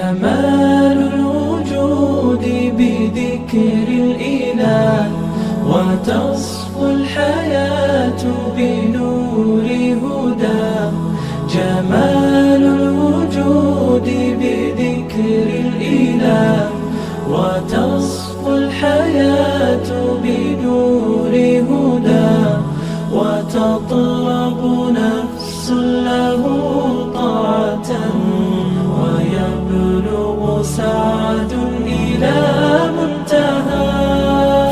جمال الوجود بذكر الإله، وتصفو الحياة بنور هداه. جمال الوجود بذكر الإله، وتصفو الحياة بنور هداه. وتطلب نفس له طاعة، ويبلغ سعد إلى منتهى.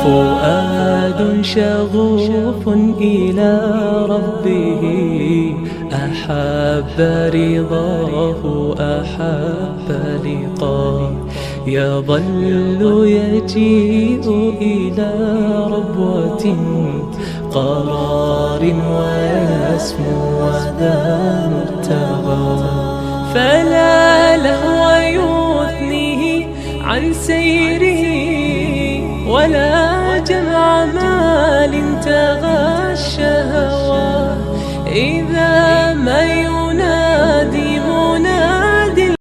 فؤاد شغوف إلى ربه، أحب رضاه أحب لقاه. يظل يجيء إلى ربوة قرار، ويسمو وذا مرتغى. فلا لهو يثنيه عن سيره، ولا جمع مال تغى.